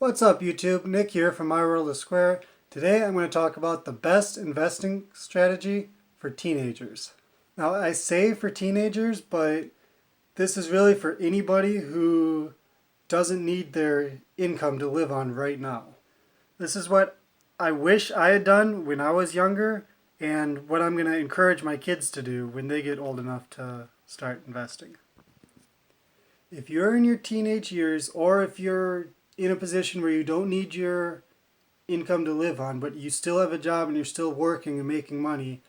What's up YouTube? Nick here from My World of Square. Today I'm going to talk about the best investing strategy for teenagers. Now I say for teenagers, but this is really for anybody who doesn't need their income to live on right now. This is what I wish I had done when I was younger and what I'm going to encourage my kids to do when they get old enough to start investing. If you're in your teenage years or if you're in a position where you don't need your income to live on, but you still have a job and you're still working and making money,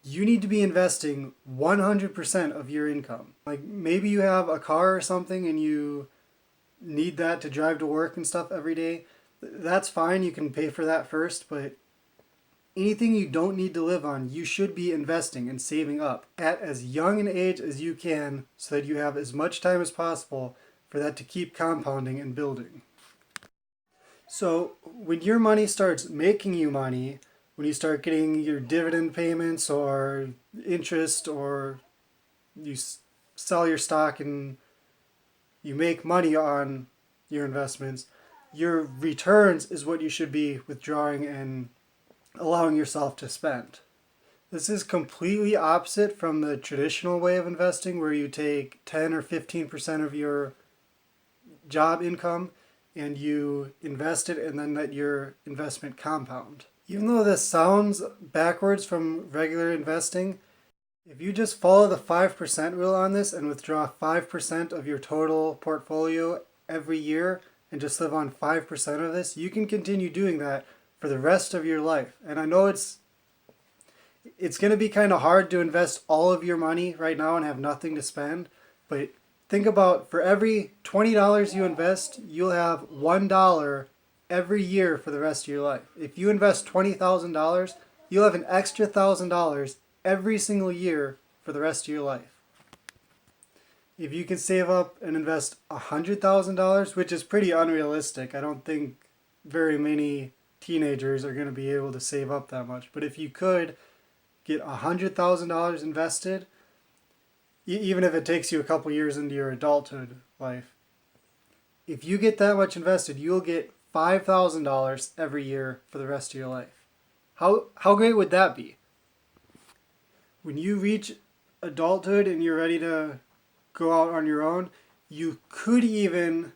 you need to be investing 100% of your income. Like maybe you have a car or something and you need that to drive to work and stuff every day. That's fine, you can pay for that first, but anything you don't need to live on, you should be investing and saving up at as young an age as you can so that you have as much time as possible for that to keep compounding and building. So when your money starts making you money, when you start getting your dividend payments or interest, or you sell your stock and you make money on your investments, your returns is what you should be withdrawing and allowing yourself to spend. This is completely opposite from the traditional way of investing where you take 10 or 15% of your job income and you invest it and then let your investment compound. Even though this sounds backwards from regular investing, if you just follow the 5% rule on this and withdraw 5% of your total portfolio every year and just live on 5% of this, you can continue doing that for the rest of your life. And I know it's going to be kind of hard to invest all of your money right now and have nothing to spend, but think about for every $20 you invest, you'll have $1 every year for the rest of your life. If you invest $20,000, you'll have an extra $1,000 every single year for the rest of your life. If you can save up and invest $100,000, which is pretty unrealistic, I don't think very many teenagers are going to be able to save up that much. But if you could get $100,000 invested, even if it takes you a couple years into your adulthood life, if you get that much invested, you'll get $5,000 every year for the rest of your life. How great would that be? When you reach adulthood and you're ready to go out on your own, you could even,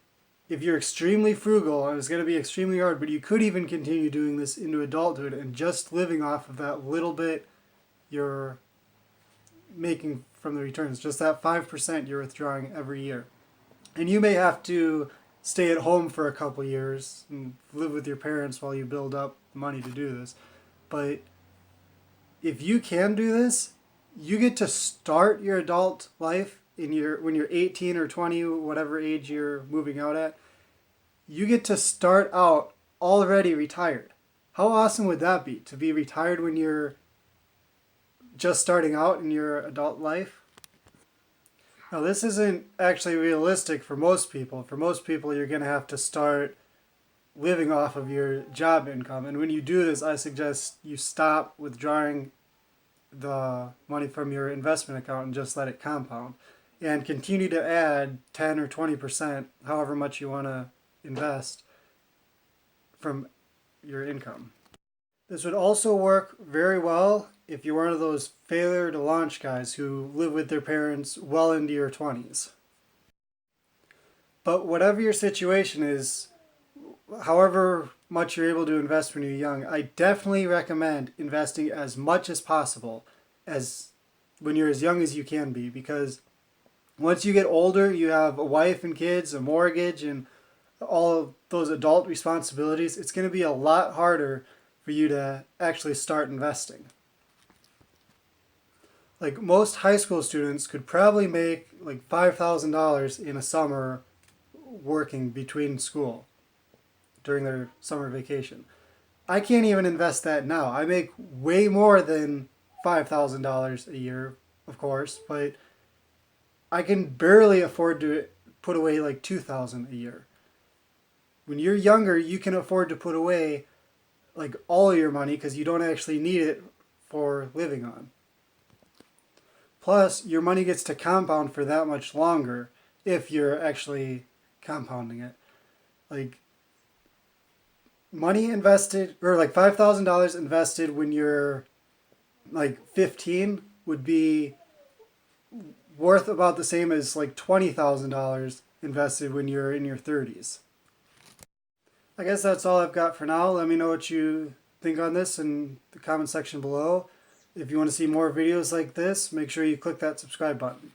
if you're extremely frugal, and it's going to be extremely hard, but you could even continue doing this into adulthood and just living off of that little bit you're making from the returns, just that 5% you're withdrawing every year. And you may have to stay at home for a couple years and live with your parents while you build up money to do this. But if you can do this, you get to start your adult life when you're 18 or 20, whatever age you're moving out at. You get to start out already retired. How awesome would that be, to be retired when you're just starting out in your adult life? Now, this isn't actually realistic for most people. For most people, you're going to have to start living off of your job income. And when you do this, I suggest you stop withdrawing the money from your investment account and just let it compound. And continue to add 10 or 20%, however much you want to invest, from your income. This would also work very well if you're one of those failure to launch guys who live with their parents well into your 20s. But whatever your situation is, however much you're able to invest when you're young, I definitely recommend investing as much as possible as when you're as young as you can be, because once you get older, you have a wife and kids, a mortgage, and all of those adult responsibilities. It's going to be a lot harder for you to actually start investing. Like most high school students could probably make like $5,000 in a summer working between school during their summer vacation. I can't even invest that now. I make way more than $5,000 a year, of course, but I can barely afford to put away like $2,000 a year. When you're younger, you can afford to put away like all your money because you don't actually need it for living on. Plus, your money gets to compound for that much longer if you're actually compounding it. Like money invested, or like $5,000 invested when you're like 15 would be worth about the same as like $20,000 invested when you're in your 30s. I guess that's all I've got for now. Let me know what you think on this in the comment section below. If you want to see more videos like this, make sure you click that subscribe button.